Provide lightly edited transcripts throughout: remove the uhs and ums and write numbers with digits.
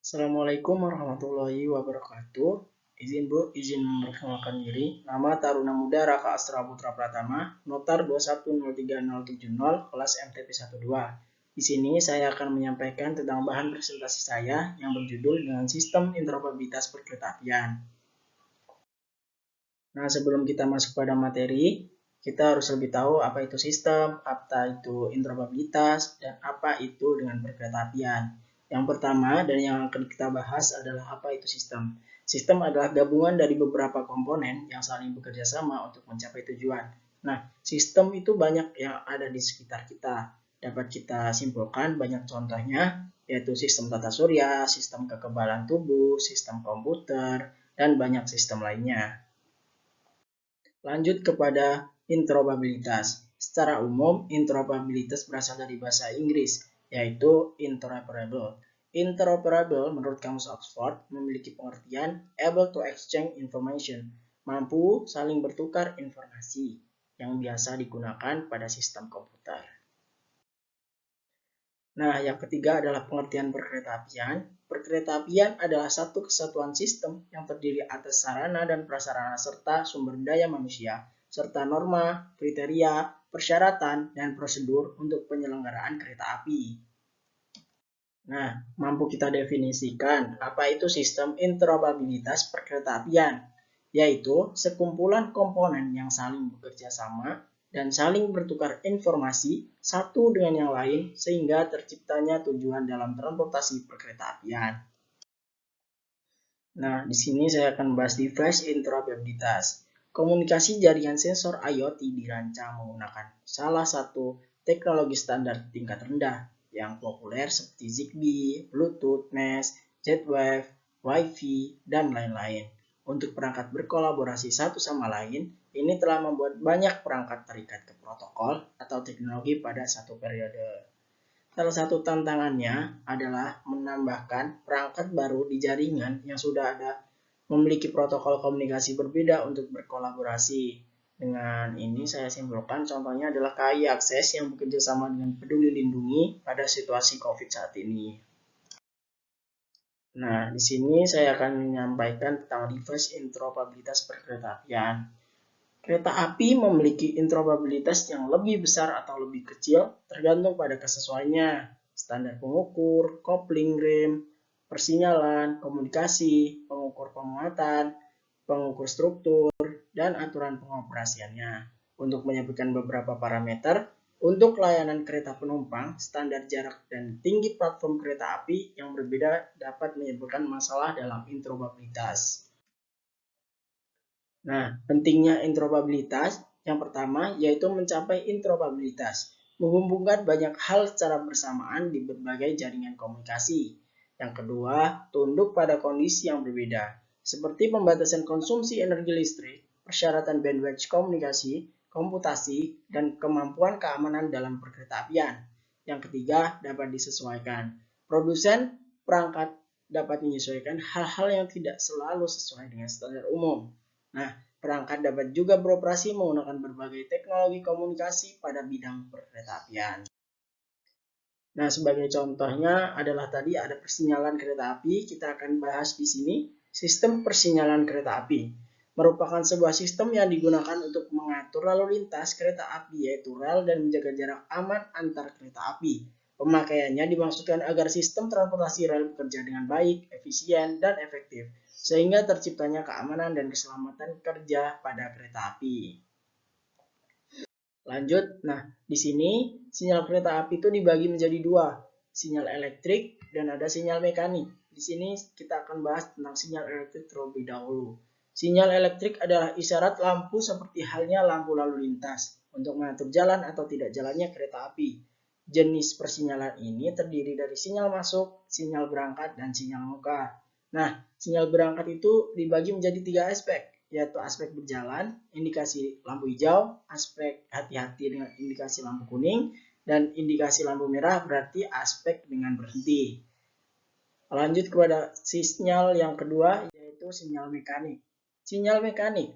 Assalamualaikum warahmatullahi wabarakatuh. Izin memperkenalkan diri. Nama Taruna Muda Raka Astra Putra Pratama, notar 2103070, kelas MTP 12. Di sini saya akan menyampaikan tentang bahan presentasi saya yang berjudul dengan sistem interoperabilitas perkeretaapian. Nah, sebelum kita masuk pada materi, kita harus lebih tahu apa itu sistem, apa itu interoperabilitas, dan apa itu dengan perkeretaapian. Yang pertama dan yang akan kita bahas adalah apa itu sistem. Sistem adalah gabungan dari beberapa komponen yang saling bekerja sama untuk mencapai tujuan. Nah, sistem itu banyak yang ada di sekitar kita. Dapat kita simpulkan banyak contohnya, yaitu sistem tata surya, sistem kekebalan tubuh, sistem komputer, dan banyak sistem lainnya. Lanjut kepada interoperabilitas. Secara umum, interoperabilitas berasal dari bahasa Inggris, yaitu interoperable. Interoperable menurut Kamus Oxford memiliki pengertian able to exchange information, mampu saling bertukar informasi, yang biasa digunakan pada sistem komputer. Nah, yang ketiga adalah pengertian perkeretaapian. Perkeretaapian adalah satu kesatuan sistem yang terdiri atas sarana dan prasarana serta sumber daya manusia, serta norma, kriteria, persyaratan, dan prosedur untuk penyelenggaraan kereta api. Nah, mampu kita definisikan apa itu sistem interoperabilitas perkeretaapian, yaitu sekumpulan komponen yang saling bekerja sama dan saling bertukar informasi satu dengan yang lain sehingga terciptanya tujuan dalam transportasi perkeretaapian. Nah, di sini saya akan membahas device interoperabilitas. Komunikasi jaringan sensor IoT dirancang menggunakan salah satu teknologi standar tingkat rendah yang populer seperti Zigbee, Bluetooth Mesh, Z-Wave, Wi-Fi, dan lain-lain. Untuk perangkat berkolaborasi satu sama lain, ini telah membuat banyak perangkat terikat ke protokol atau teknologi pada satu periode. Salah satu tantangannya adalah menambahkan perangkat baru di jaringan yang sudah ada memiliki protokol komunikasi berbeda untuk berkolaborasi. Dengan ini saya simpulkan contohnya adalah KAI Akses yang bekerja sama dengan Peduli Lindungi pada situasi COVID saat ini. Nah, di sini saya akan menyampaikan tentang device interoperabilitas perkeretaapian. Kereta api memiliki interoperabilitas yang lebih besar atau lebih kecil tergantung pada kesesuaiannya, standar pengukur, kopling rem, persinyalan, komunikasi, pengukur pemuatan, pengukur struktur, dan aturan pengoperasiannya. Untuk menyebutkan beberapa parameter, untuk layanan kereta penumpang, standar jarak dan tinggi platform kereta api yang berbeda dapat menyebabkan masalah dalam interoperabilitas. Nah, pentingnya interoperabilitas yang pertama yaitu mencapai interoperabilitas, menghubungkan banyak hal secara bersamaan di berbagai jaringan komunikasi. Yang kedua, tunduk pada kondisi yang berbeda, seperti pembatasan konsumsi energi listrik, persyaratan bandwidth komunikasi, komputasi, dan kemampuan keamanan dalam perkeretaapian. Yang ketiga, dapat disesuaikan. Produsen perangkat dapat menyesuaikan hal-hal yang tidak selalu sesuai dengan standar umum. Nah, perangkat dapat juga beroperasi menggunakan berbagai teknologi komunikasi pada bidang perkeretaapian. Nah, sebagai contohnya adalah tadi ada persinyalan kereta api. Kita akan bahas di sini sistem persinyalan kereta api. Merupakan sebuah sistem yang digunakan untuk mengatur lalu lintas kereta api, yaitu rel dan menjaga jarak aman antar kereta api. Pemakaiannya dimaksudkan agar sistem transportasi rel bekerja dengan baik, efisien, dan efektif, sehingga terciptanya keamanan dan keselamatan kerja pada kereta api. Lanjut, nah di sini sinyal kereta api itu dibagi menjadi dua, sinyal elektrik dan ada sinyal mekanik. Di sini kita akan bahas tentang sinyal elektrik terlebih dahulu. Sinyal elektrik adalah isyarat lampu seperti halnya lampu lalu lintas untuk mengatur jalan atau tidak jalannya kereta api. Jenis persinyalan ini terdiri dari sinyal masuk, sinyal berangkat, dan sinyal muka. Nah, sinyal berangkat itu dibagi menjadi tiga aspek, yaitu aspek berjalan, indikasi lampu hijau, aspek hati-hati dengan indikasi lampu kuning, dan indikasi lampu merah berarti aspek dengan berhenti. Lanjut kepada sinyal yang kedua, yaitu sinyal mekanik. Sinyal mekanik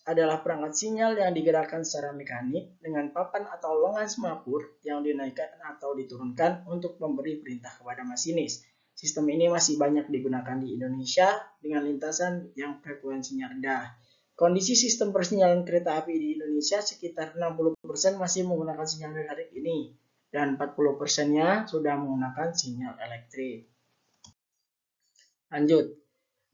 adalah perangkat sinyal yang digerakkan secara mekanik dengan papan atau lengan semapur yang dinaikkan atau diturunkan untuk memberi perintah kepada masinis. Sistem ini masih banyak digunakan di Indonesia dengan lintasan yang frekuensinya rendah. Kondisi sistem persinyalan kereta api di Indonesia sekitar 60% masih menggunakan sinyal metalik ini, dan 40%-nya sudah menggunakan sinyal elektrik. Lanjut.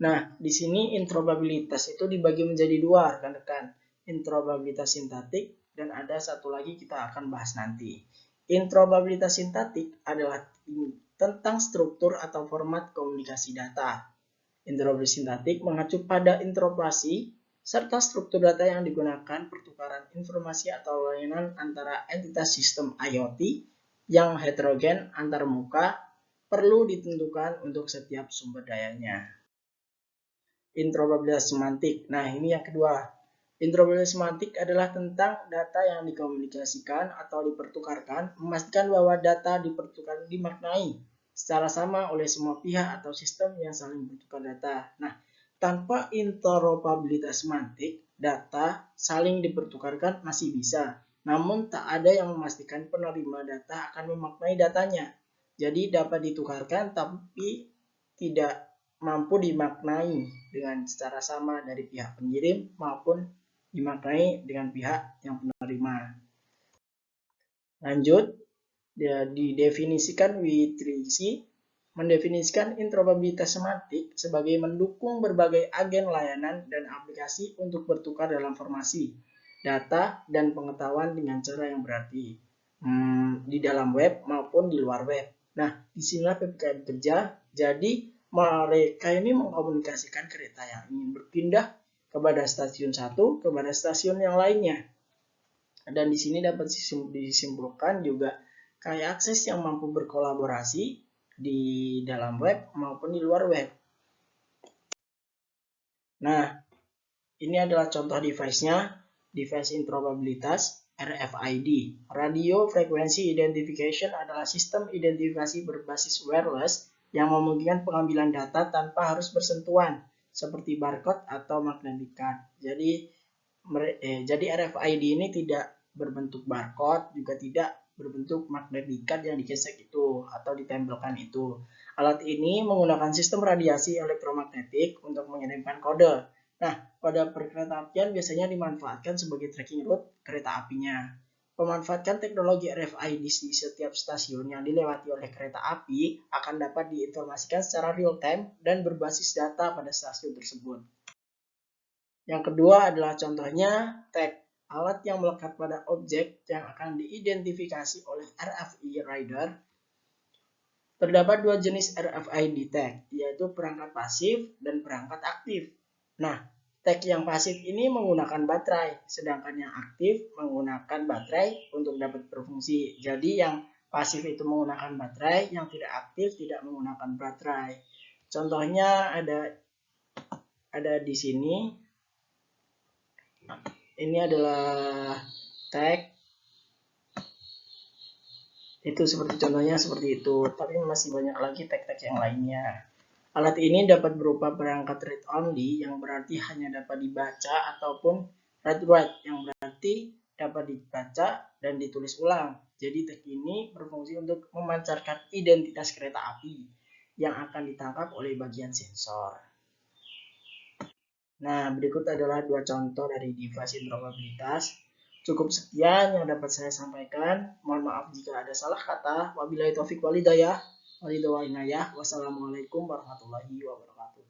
Nah, di sini interoperabilitas itu dibagi menjadi dua, rekan-rekan. Interoperabilitas sintaktik dan ada satu lagi kita akan bahas nanti. Interoperabilitas sintaktik adalah tentang struktur atau format komunikasi data. Interoperabilitas sintaktik mengacu pada interoperasi serta struktur data yang digunakan pertukaran informasi atau layanan antara entitas sistem IoT yang heterogen antar muka perlu ditentukan untuk setiap sumber dayanya. Interoperabilitas semantik. Nah, ini yang kedua. Interoperabilitas semantik adalah tentang data yang dikomunikasikan atau dipertukarkan, memastikan bahwa data dipertukarkan dimaknai secara sama oleh semua pihak atau sistem yang saling bertukar data. Nah, tanpa interoperabilitas semantik, data saling dipertukarkan masih bisa, namun tak ada yang memastikan penerima data akan memaknai datanya. Jadi dapat ditukarkan tapi tidak mampu dimaknai dengan secara sama dari pihak pengirim maupun dimaknai dengan pihak yang penerima. Lanjut, didefinisikan W3C mendefinisikan interoperabilitas semantik sebagai mendukung berbagai agen layanan dan aplikasi untuk bertukar dalam informasi, data, dan pengetahuan dengan cara yang berarti di dalam web maupun di luar web. Nah, disinilah PPKM kerja. Jadi, mereka ini mengkomunikasikan kereta yang ingin berpindah kepada stasiun satu kepada stasiun yang lainnya. Dan di sini dapat disimpulkan juga kayak akses yang mampu berkolaborasi di dalam web maupun di luar web. Nah, ini adalah contoh device-nya, device interoperabilitas RFID. Radio Frequency Identification adalah sistem identifikasi berbasis wireless yang memungkinkan pengambilan data tanpa harus bersentuhan, seperti barcode atau magnetic card. Jadi RFID ini tidak berbentuk barcode, juga tidak berbentuk magnetic card yang digesek itu atau ditempelkan itu. Alat ini menggunakan sistem radiasi elektromagnetik untuk mengirimkan kode. Nah, pada perkeretaapian biasanya dimanfaatkan sebagai tracking route kereta apinya. Pemanfaatan teknologi RFID di setiap stasiun yang dilewati oleh kereta api akan dapat diinformasikan secara real time dan berbasis data pada stasiun tersebut. Yang kedua adalah contohnya tag, alat yang melekat pada objek yang akan diidentifikasi oleh RFID reader. Terdapat dua jenis RFID tag, yaitu perangkat pasif dan perangkat aktif. Nah, tag yang pasif ini menggunakan baterai, sedangkan yang aktif menggunakan baterai untuk dapat berfungsi. Jadi yang pasif itu menggunakan baterai, yang tidak aktif tidak menggunakan baterai. Contohnya ada di sini. Ini adalah tag. Itu seperti contohnya seperti itu, tapi masih banyak lagi tag-tag yang lainnya. Alat ini dapat berupa perangkat read only yang berarti hanya dapat dibaca ataupun read write yang berarti dapat dibaca dan ditulis ulang. Jadi tag ini berfungsi untuk memancarkan identitas kereta api yang akan ditangkap oleh bagian sensor. Nah, berikut adalah dua contoh dari device interoperabilitas. Cukup sekian yang dapat saya sampaikan. Mohon maaf jika ada salah kata. Wabillahi taufiq walhidayah. Wassalamualaikum warahmatullahi wabarakatuh.